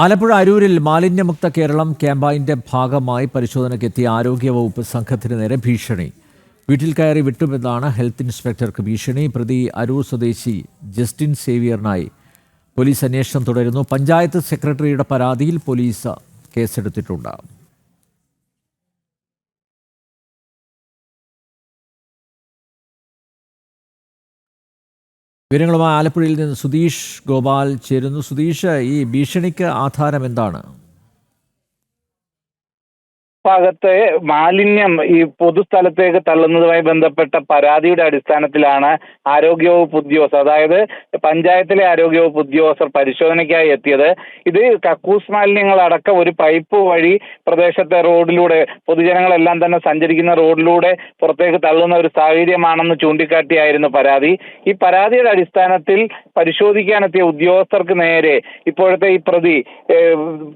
ആലപ്പുഴ അരൂരിൽ മാലിന്യമുക്ത കേരളം ക്യാമ്പയിന്റെ ഭാഗമായി പരിശോധനയ്ക്കെത്തിയ ആരോഗ്യവകുപ്പ് സംഘത്തിന് നേരെ ഭീഷണി. വീട്ടിൽ കയറി വിട്ടുമെന്നാണ് ഹെൽത്ത് ഇൻസ്പെക്ടർക്ക് ഭീഷണി. പ്രതി അരൂർ സ്വദേശി ജസ്റ്റിൻ സേവിയറിനായി പോലീസ് അന്വേഷണം തുടരുന്നു. പഞ്ചായത്ത് സെക്രട്ടറിയുടെ പരാതിയിൽ പോലീസ് കേസെടുത്തിട്ടുണ്ട്. വിവരങ്ങളുമായി ആലപ്പുഴയിൽ നിന്ന് സുധീഷ് ഗോപാൽ ചേരുന്നു. സുധീഷ്, ഈ ഭീഷണിക്ക് ആധാരം എന്താണ്? ഭാഗത്ത് മാലിന്യം ഈ പൊതുസ്ഥലത്തേക്ക് തള്ളുന്നതുമായി ബന്ധപ്പെട്ട പരാതിയുടെ അടിസ്ഥാനത്തിലാണ് ആരോഗ്യവകുപ്പ് ഉദ്യോഗസ്ഥർ, അതായത് പഞ്ചായത്തിലെ ആരോഗ്യവകുപ്പ് ഉദ്യോഗസ്ഥർ പരിശോധനയ്ക്കായി എത്തിയത്. ഇത് കക്കൂസ് മാലിന്യങ്ങൾ അടക്കം ഒരു പൈപ്പ് വഴി പ്രദേശത്തെ റോഡിലൂടെ പൊതുജനങ്ങളെല്ലാം തന്നെ സഞ്ചരിക്കുന്ന റോഡിലൂടെ പുറത്തേക്ക് തള്ളുന്ന ഒരു സാഹചര്യമാണെന്ന് ചൂണ്ടിക്കാട്ടിയായിരുന്നു പരാതി. ഈ പരാതിയുടെ അടിസ്ഥാനത്തിൽ പരിശോധിക്കാനെത്തിയ ഉദ്യോഗസ്ഥർക്ക് നേരെ ഇപ്പോഴത്തെ ഈ പ്രതി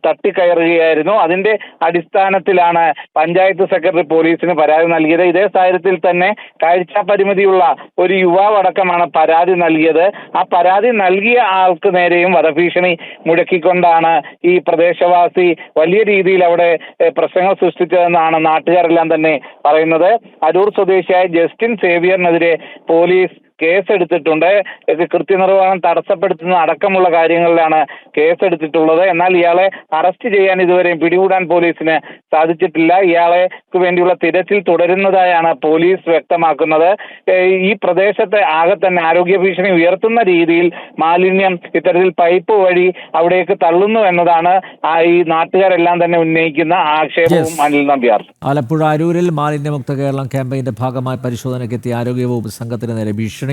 തട്ടിക്കയറുകയായിരുന്നു. അതിന്റെ അടിസ്ഥാനത്തിലാണ് പഞ്ചായത്ത് സെക്രട്ടറി പോലീസിന് പരാതി നൽകിയത്. ഇതേ സാഹചര്യത്തിൽ തന്നെ കാഴ്ച പരിമിതിയുള്ള ഒരു യുവാവ് അടക്കമാണ് പരാതി നൽകിയത്. ആ പരാതി നൽകിയ ആൾക്ക് നേരെയും വധഭീഷണി മുഴക്കിക്കൊണ്ടാണ് ഈ പ്രദേശവാസി വലിയ രീതിയിൽ അവിടെ പ്രശ്നങ്ങൾ സൃഷ്ടിച്ചതെന്നാണ് നാട്ടുകാരെല്ലാം തന്നെ പറയുന്നത്. അരൂർ സ്വദേശിയായ ജസ്റ്റിൻ സേവിയറിനെതിരെ പോലീസ് കേസെടുത്തിട്ടുണ്ട്. കൃത്യനിർവഹണം തടസ്സപ്പെടുത്തുന്ന അടക്കമുള്ള കാര്യങ്ങളിലാണ് കേസെടുത്തിട്ടുള്ളത്. എന്നാൽ ഇയാളെ അറസ്റ്റ് ചെയ്യാൻ ഇതുവരെയും പിടികൂടാൻ പോലീസിന് സാധിച്ചിട്ടില്ല. ഇയാൾക്ക് വേണ്ടിയുള്ള തിരച്ചിൽ തുടരുന്നതായാണ് പോലീസ് വ്യക്തമാക്കുന്നത്. ഈ പ്രദേശത്തെ ആകെ തന്നെ ആരോഗ്യ ഭീഷണി ഉയർത്തുന്ന രീതിയിൽ മാലിന്യം ഇത്തരത്തിൽ പൈപ്പ് വഴി അവിടേക്ക് തള്ളുന്നു എന്നതാണ് ഈ നാട്ടുകാരെല്ലാം തന്നെ ഉന്നയിക്കുന്ന ആക്ഷേപവും. അനിൽ നമ്പ്യാർ. ആലപ്പുഴ അരൂരിൽ മാലിന്യമുക്ത കേരളം ക്യാമ്പയിന്റെ ഭാഗമായി പരിശോധനയ്ക്കെത്തിയ ആരോഗ്യവകുപ്പ് സംഘത്തിന് നേരെ ഭീഷണി.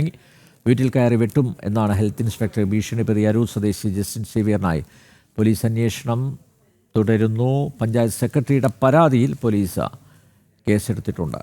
വീട്ടിൽ കയറി വെട്ടും എന്നാണ് ഹെൽത്ത് ഇൻസ്പെക്ടർ ഭീഷണി. പ്രതി അരൂർ സ്വദേശി ജസ്റ്റിൻ സേവിയറിനായി പോലീസ് അന്വേഷണം തുടരുന്നു. പഞ്ചായത്ത് സെക്രട്ടറിയുടെ പരാതിയിൽ പോലീസ് കേസെടുത്തിട്ടുണ്ട്.